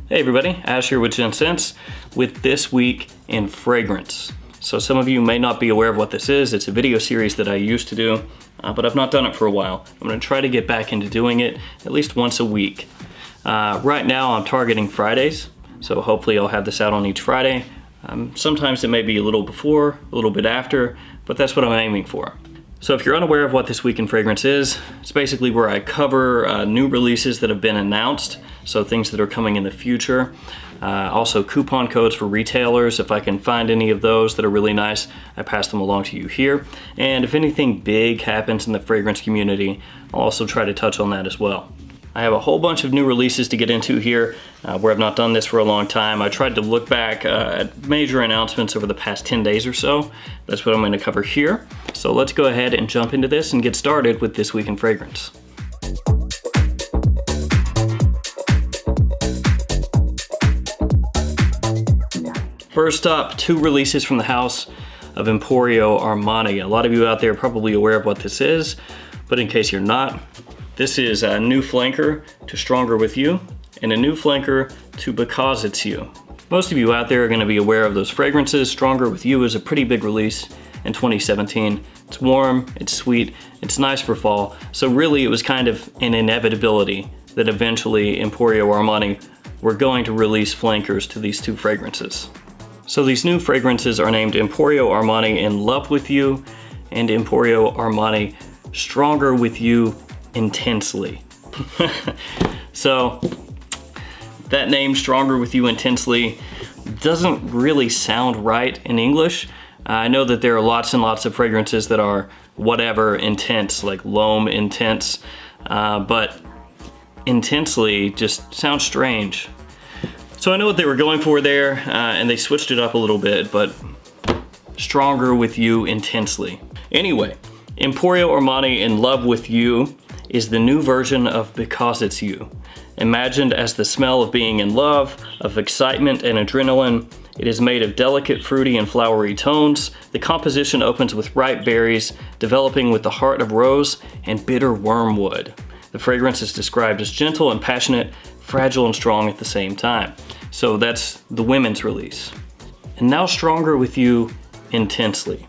Hey everybody, Ash here with Gents with This Week in Fragrance. So some of you may not be aware of what this is. It's a video series that I used to do, but I've not done it for a while. I'm gonna try to get back into doing it at least once a week. Right now I'm targeting Fridays, so hopefully I'll have this out on each Friday. Sometimes it may be a little before, a little bit after, but that's what I'm aiming for. So if you're unaware of what This Week in Fragrance is, it's basically where I cover new releases that have been announced, so things that are coming in the future. Also coupon codes for retailers. If I can find any of those that are really nice, I pass them along to you here. And if anything big happens in the fragrance community, I'll also try to touch on that as well. I have a whole bunch of new releases to get into here where I've not done this for a long time. I tried to look back at major announcements over the past 10 days or so. That's what I'm going to cover here. So let's go ahead and jump into this and get started with This Week in Fragrance. First up, two releases from the house of Emporio Armani. A lot of you out there are probably aware of what this is, but in case you're not, this is a new flanker to Stronger With You and a new flanker to Because It's You. Most of you out there are going to be aware of those fragrances. Stronger With You is a pretty big release in 2017. It's warm, it's sweet, it's nice for fall. So really it was kind of an inevitability that eventually Emporio Armani were going to release flankers to these two fragrances. So these new fragrances are named Emporio Armani In Love With You and Emporio Armani Stronger With You Intensely. So that name, Stronger With You Intensely, doesn't really sound right in English. I know that there are lots and lots of fragrances that are whatever intense, like L'Homme Intense, but intensely just sounds strange. So I know what they were going for there, and they switched it up a little bit, but Stronger With You Intensely. Anyway, Emporio Armani In Love With You is the new version of Because It's You. Imagined as the smell of being in love, of excitement and adrenaline, it is made of delicate fruity and flowery tones. The composition opens with ripe berries, developing with the heart of rose and bitter wormwood. The fragrance is described as gentle and passionate, fragile and strong at the same time. So that's the women's release. And now Stronger With You Intensely.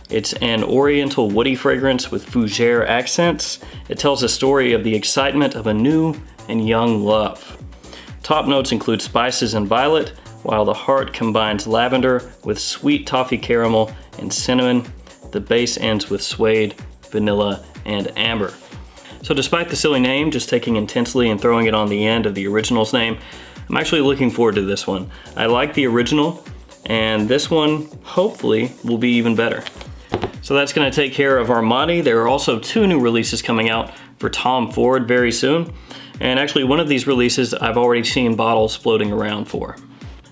It's an oriental woody fragrance with fougere accents. It tells a story of the excitement of a new and young love. Top notes include spices and violet, while the heart combines lavender with sweet toffee caramel and cinnamon. The base ends with suede, vanilla, and amber. So despite the silly name, just taking Intensely and throwing it on the end of the original's name, I'm actually looking forward to this one. I like the original, and this one hopefully will be even better. So that's gonna take care of Armani. There are also two new releases coming out for Tom Ford very soon. And actually one of these releases I've already seen bottles floating around for.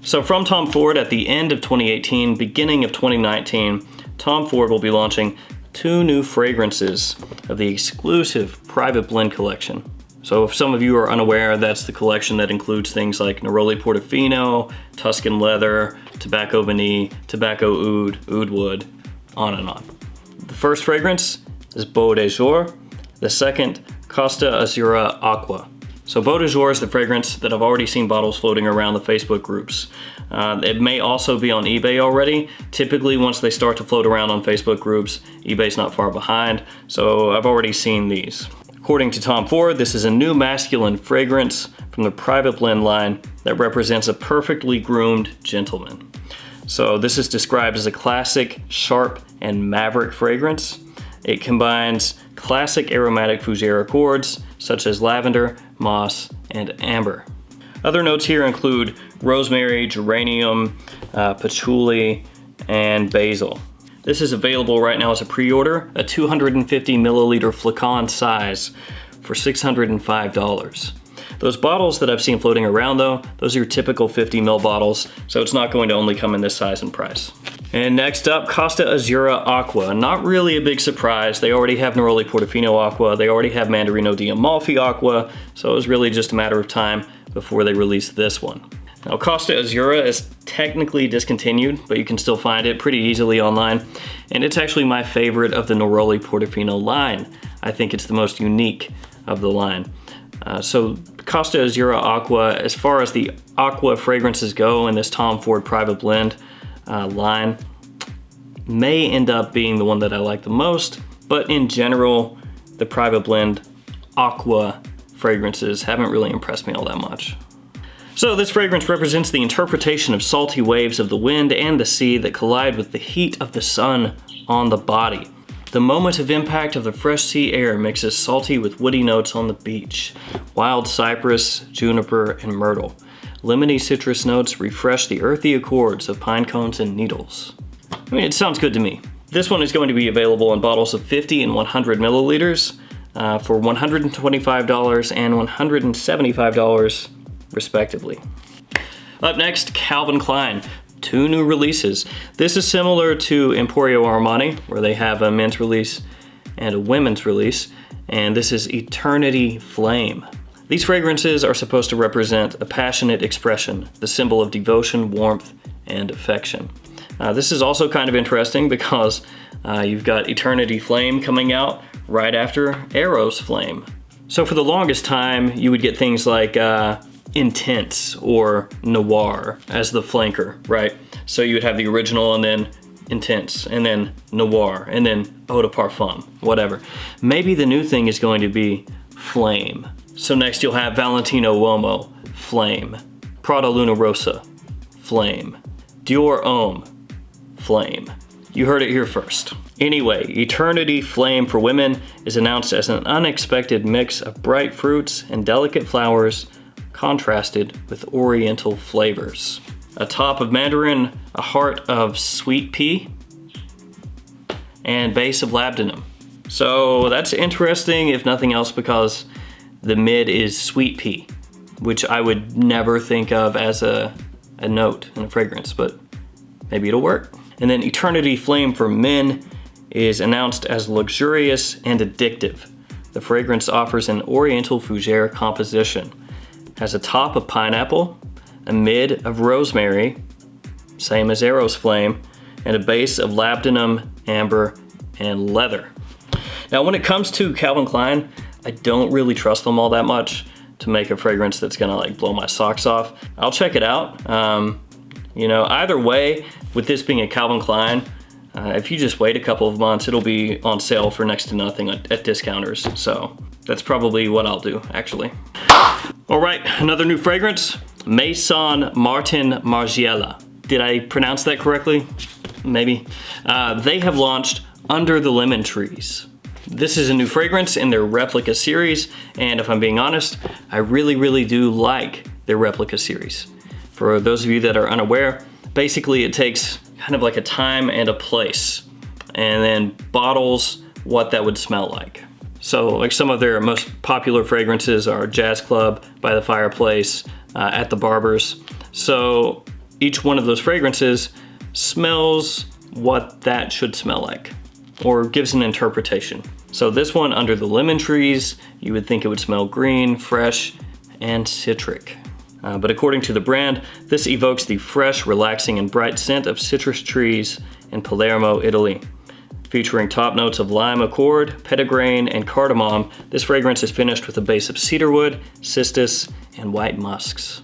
So from Tom Ford at the end of 2018, beginning of 2019, Tom Ford will be launching two new fragrances of the exclusive Private Blend collection. So if some of you are unaware, that's the collection that includes things like Neroli Portofino, Tuscan Leather, Tobacco Vanille, Tobacco Oud, Oud Wood, on and on. The first fragrance is Beau de Jour. The second, Costa Azzurra Aqua. So Beau de Jour is the fragrance that I've already seen bottles floating around the Facebook groups. It may also be on eBay already. Typically, once they start to float around on Facebook groups, eBay's not far behind, so I've already seen these. According to Tom Ford, this is a new masculine fragrance from the Private Blend line that represents a perfectly groomed gentleman. So this is described as a classic, sharp, and maverick fragrance. It combines classic aromatic fougere accords such as lavender, moss, and amber. Other notes here include rosemary, geranium, patchouli, and basil. This is available right now as a pre-order, a 250 milliliter flacon size for $605. Those bottles that I've seen floating around though, those are your typical 50 ml bottles, so it's not going to only come in this size and price. And next up, Costa Azzurra Aqua. Not really a big surprise. They already have Neroli Portofino Aqua, they already have Mandarino di Amalfi Aqua, so it was really just a matter of time before they released this one. Now Costa Azzurra is technically discontinued, but you can still find it pretty easily online, and it's actually my favorite of the Neroli Portofino line. I think it's the most unique of the line. So Costa Azura Aqua, as far as the aqua fragrances go in this Tom Ford Private Blend line, may end up being the one that I like the most, but in general, the Private Blend aqua fragrances haven't really impressed me all that much. So this fragrance represents the interpretation of salty waves of the wind and the sea that collide with the heat of the sun on the body. The moment of impact of the fresh sea air mixes salty with woody notes on the beach. Wild cypress, juniper, and myrtle. Lemony citrus notes refresh the earthy accords of pine cones and needles. I mean, it sounds good to me. This one is going to be available in bottles of 50 and 100 milliliters for $125 and $175 respectively. Up next, Calvin Klein. 2 new releases. This is similar to Emporio Armani, where they have a men's release and a women's release, and this is Eternity Flame. These fragrances are supposed to represent a passionate expression, the symbol of devotion, warmth, and affection. This is also kind of interesting because you've got Eternity Flame coming out right after Eros Flame. So for the longest time, you would get things like Intense or Noir as the flanker, right? So you would have the original and then Intense and then Noir and then Eau de Parfum, whatever. Maybe the new thing is going to be Flame. So next you'll have Valentino Uomo, Flame. Prada Luna Rossa, Flame. Dior Homme, Flame. You heard it here first. Anyway, Eternity Flame for women is announced as an unexpected mix of bright fruits and delicate flowers contrasted with oriental flavors. A top of mandarin, a heart of sweet pea, and base of labdanum. So that's interesting if nothing else because the mid is sweet pea, which I would never think of as a note in a fragrance, but maybe it'll work. And then Eternity Flame for men is announced as luxurious and addictive. The fragrance offers an oriental fougere composition. Has a top of pineapple, a mid of rosemary, same as Eros Flame, and a base of labdanum, amber, and leather. Now when it comes to Calvin Klein, I don't really trust them all that much to make a fragrance that's gonna like blow my socks off. I'll check it out. You know, either way, with this being a Calvin Klein, if you just wait a couple of months, it'll be on sale for next to nothing at discounters. So that's probably what I'll do, actually. All right, another new fragrance, Maison Martin Margiela. Did I pronounce that correctly? Maybe. They have launched Under the Lemon Trees. This is a new fragrance in their Replica series, and if I'm being honest, I really do like their Replica series. For those of you that are unaware, basically it takes kind of like a time and a place, and then bottles what that would smell like. So like some of their most popular fragrances are Jazz Club, By the Fireplace, At the Barber's. So each one of those fragrances smells what that should smell like, or gives an interpretation. So this one, Under the Lemon Trees, you would think it would smell green, fresh, and citric. But according to the brand, this evokes the fresh, relaxing, and bright scent of citrus trees in Palermo, Italy. Featuring top notes of lime accord, petitgrain, and cardamom, this fragrance is finished with a base of cedarwood, cistus, and white musks.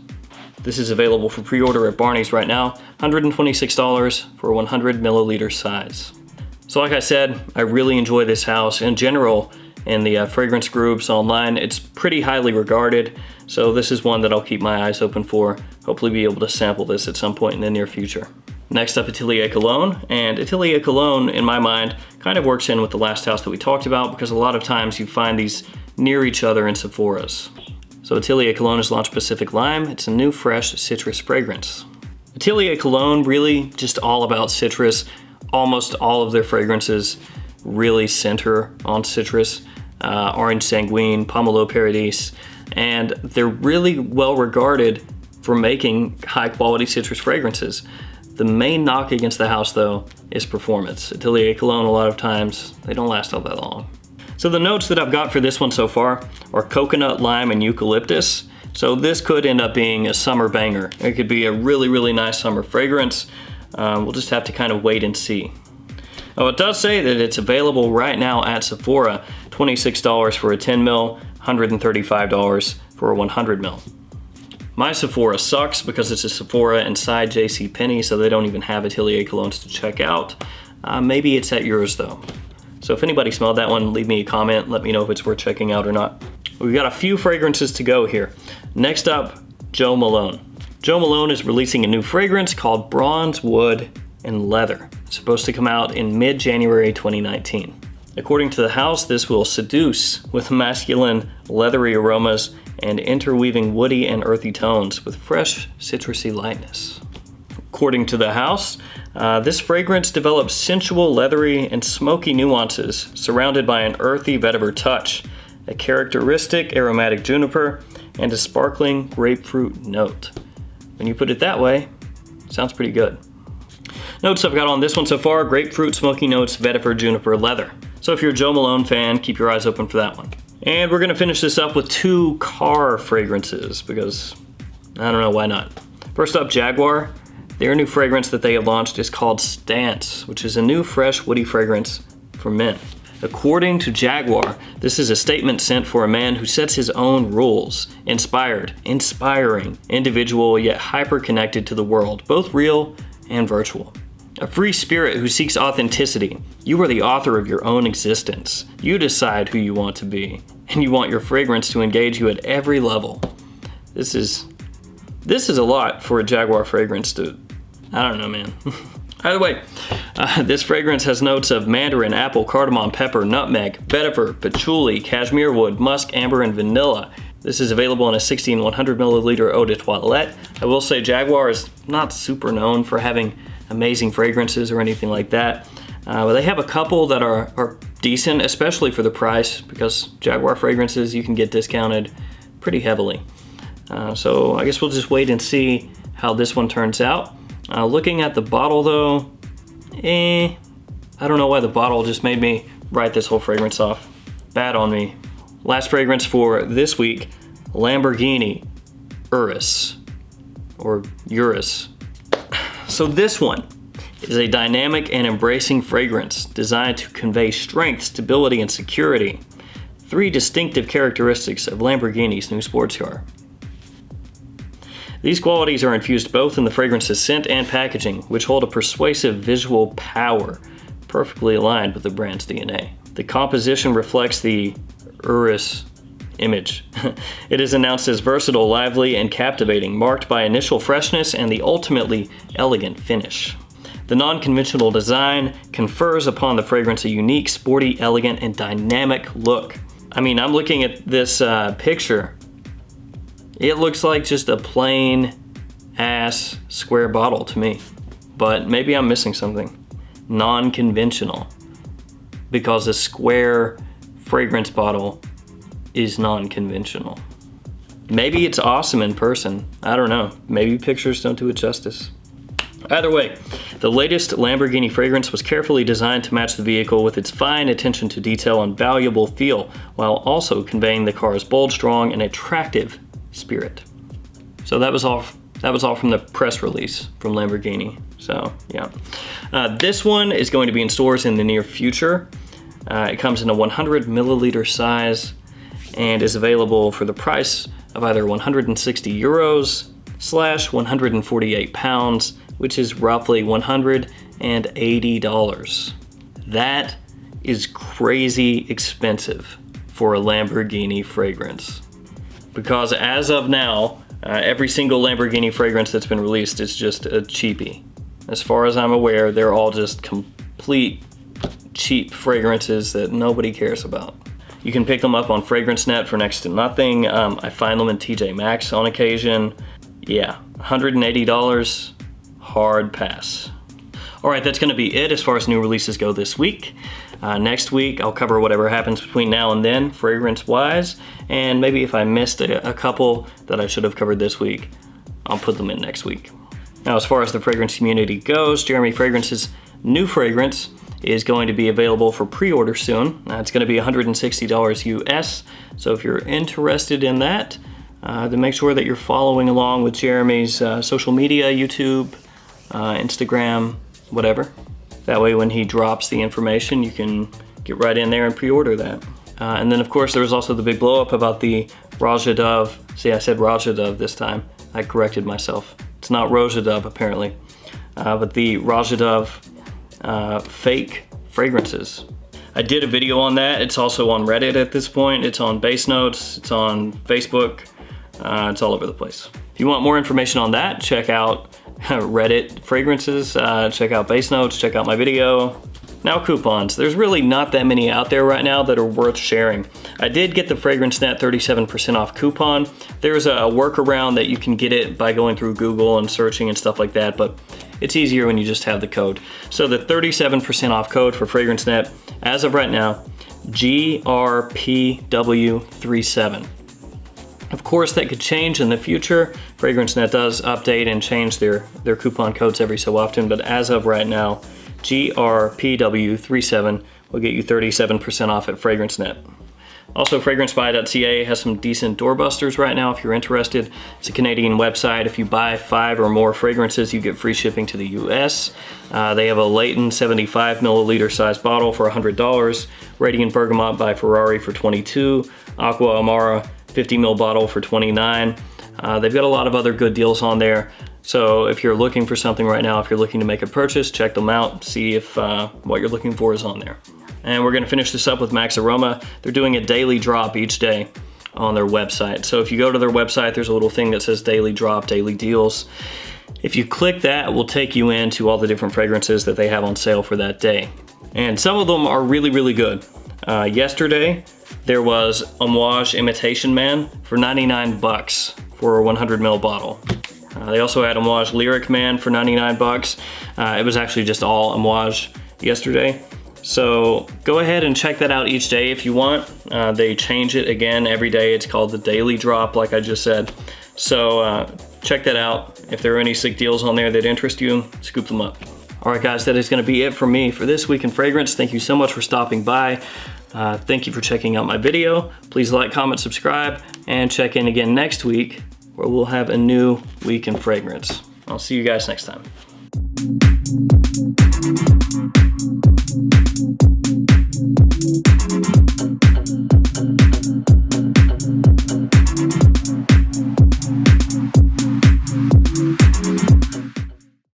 This is available for pre-order at Barney's right now, $126 for a 100 milliliter size. So like I said, I really enjoy this house. In general, in the fragrance groups online, it's pretty highly regarded. So this is one that I'll keep my eyes open for. Hopefully be able to sample this at some point in the near future. Next up, Atelier Cologne. And Atelier Cologne, in my mind, kind of works in with the last house that we talked about because a lot of times you find these near each other in Sephora's. So Atelier Cologne has launched Pacific Lime. It's a new fresh citrus fragrance. Atelier Cologne, really just all about citrus. Almost all of their fragrances really center on citrus. Orange Sanguine, Pomelo Paradis, and they're really well regarded for making high quality citrus fragrances. The main knock against the house though is performance. Atelier Cologne, a lot of times, they don't last all that long. So the notes that I've got for this one so far are coconut, lime, and eucalyptus. So this could end up being a summer banger. It could be a really nice summer fragrance. We'll just have to kind of wait and see. Oh, it does say that it's available right now at Sephora, $26 for a 10 ml, $135 for a 100 ml. My Sephora sucks because it's a Sephora inside JCPenney, so they don't even have Atelier colognes to check out. Maybe it's at yours though. So if anybody smelled that one, leave me a comment, let me know if it's worth checking out or not. We've got a few fragrances to go here. Next up, Jo Malone. Jo Malone is releasing a new fragrance called Bronze Wood and Leather. It's supposed to come out in mid-January 2019. According to the house, this will seduce with masculine, leathery aromas and interweaving woody and earthy tones with fresh, citrusy lightness. According to the house, this fragrance develops sensual, leathery, and smoky nuances surrounded by an earthy vetiver touch, a characteristic aromatic juniper, and a sparkling grapefruit note. When you put it that way, it sounds pretty good. Notes I've got on this one so far: grapefruit, smoky notes, vetiver, juniper, leather. So if you're a Jo Malone fan, keep your eyes open for that one. And we're gonna finish this up with 2 car fragrances because, I don't know, why not? First up, Jaguar. Their new fragrance that they have launched is called Stance, which is a new fresh woody fragrance for men. According to Jaguar, this is a statement scent for a man who sets his own rules. Inspiring, individual, yet hyper-connected to the world, both real and virtual. A free spirit who seeks authenticity. You are the author of your own existence. You decide who you want to be, and you want your fragrance to engage you at every level. This is a lot for a Jaguar fragrance to, I don't know, man. Either way, this fragrance has notes of mandarin, apple, cardamom, pepper, nutmeg, vetiver, patchouli, cashmere wood, musk, amber, and vanilla. This is available in a 16 100 milliliter eau de toilette. I will say Jaguar is not super known for having amazing fragrances or anything like that. But they have a couple that are decent, especially for the price, because Jaguar fragrances you can get discounted pretty heavily. So I guess we'll just wait and see how this one turns out. Looking at the bottle though, I don't know why the bottle just made me write this whole fragrance off. Bad on me. Last fragrance for this week, Lamborghini Urus, or Urus. So this one is a dynamic and embracing fragrance designed to convey strength, stability, and security. 3 distinctive characteristics of Lamborghini's new sports car. These qualities are infused both in the fragrance's scent and packaging, which hold a persuasive visual power, perfectly aligned with the brand's DNA. The composition reflects the Urus image. It is announced as versatile, lively, and captivating, marked by initial freshness and the ultimately elegant finish. The non-conventional design confers upon the fragrance a unique, sporty, elegant, and dynamic look. I mean, I'm looking at this picture. It looks like just a plain ass square bottle to me, but maybe I'm missing something. Non-conventional, because a square fragrance bottle is non-conventional. Maybe it's awesome in person. I don't know. Maybe pictures don't do it justice. Either way, the latest Lamborghini fragrance was carefully designed to match the vehicle with its fine attention to detail and valuable feel, while also conveying the car's bold, strong, and attractive spirit. So that was all from the press release from Lamborghini. So yeah, this one is going to be in stores in the near future. It comes in a 100 milliliter size and is available for the price of either 160 euros / 148 pounds, which is roughly $180. That is crazy expensive for a Lamborghini fragrance. Because as of now, every single Lamborghini fragrance that's been released is just a cheapie. As far as I'm aware, they're all just complete cheap fragrances that nobody cares about. You can pick them up on FragranceNet for next to nothing. I find them in TJ Maxx on occasion. Yeah, $180, hard pass. All right, that's gonna be it as far as new releases go this week. Next week, I'll cover whatever happens between now and then, fragrance-wise, and maybe if I missed a couple that I should have covered this week, I'll put them in next week. Now, as far as the fragrance community goes, Jeremy Fragrance's new fragrance is going to be available for pre-order soon. It's gonna be $160 US, so if you're interested in that, then make sure that you're following along with Jeremy's social media, YouTube, Instagram, whatever. That way when he drops the information, you can get right in there and pre-order that. And then of course there was also the big blow up about the Raja Dove. See, I said Raja Dove this time. I corrected myself. It's not Roja Dove apparently, but the Raja Dove fake fragrances. I did a video on that. It's also on Reddit at this point. It's on Base Notes, it's on Facebook, it's all over the place. If you want more information on that, check out Reddit fragrances, check out Base Notes, check out my video. Now coupons. There's really not that many out there right now that are worth sharing. I did get the FRAGRANTICA 37% off coupon. There's a workaround that you can get it by going through Google and searching and stuff like that, but it's easier when you just have the code. So the 37% off code for FRAGRANTICA, as of right now, GRPW37. Of course, that could change in the future. FRAGRANTICA does update and change their coupon codes every so often, but as of right now, GRPW37 will get you 37% off at FRAGRANTICA. Also, FragranceBuy.ca has some decent doorbusters right now if you're interested. It's a Canadian website. If you buy 5 or more fragrances, you get free shipping to the US. They have a Leighton 75 milliliter size bottle for $100, Radiant Bergamot by Ferrari for $22, Aqua Amara 50 ml bottle for $29. They've got a lot of other good deals on there. So if you're looking for something right now, if you're looking to make a purchase, check them out, see if what you're looking for is on there. And we're gonna finish this up with Max Aroma. They're doing a daily drop each day on their website. So if you go to their website, there's a little thing that says daily drop, daily deals. If you click that, it will take you into all the different fragrances that they have on sale for that day. And some of them are really, really good. Yesterday, there was Amouage Imitation Man for 99 bucks for a 100 ml bottle. They also had Amouage Lyric Man for 99 bucks. It was actually just all Amouage yesterday. So go ahead and check that out each day if you want. They change it again every day. It's called the Daily Drop, like I just said. So check that out. If there are any sick deals on there that interest you, scoop them up. All right, guys, that is gonna be it for me for this week in fragrance. Thank you so much for stopping by. Thank you for checking out my video. Please like, comment, subscribe, and check in again next week where we'll have a new week in fragrance. I'll see you guys next time.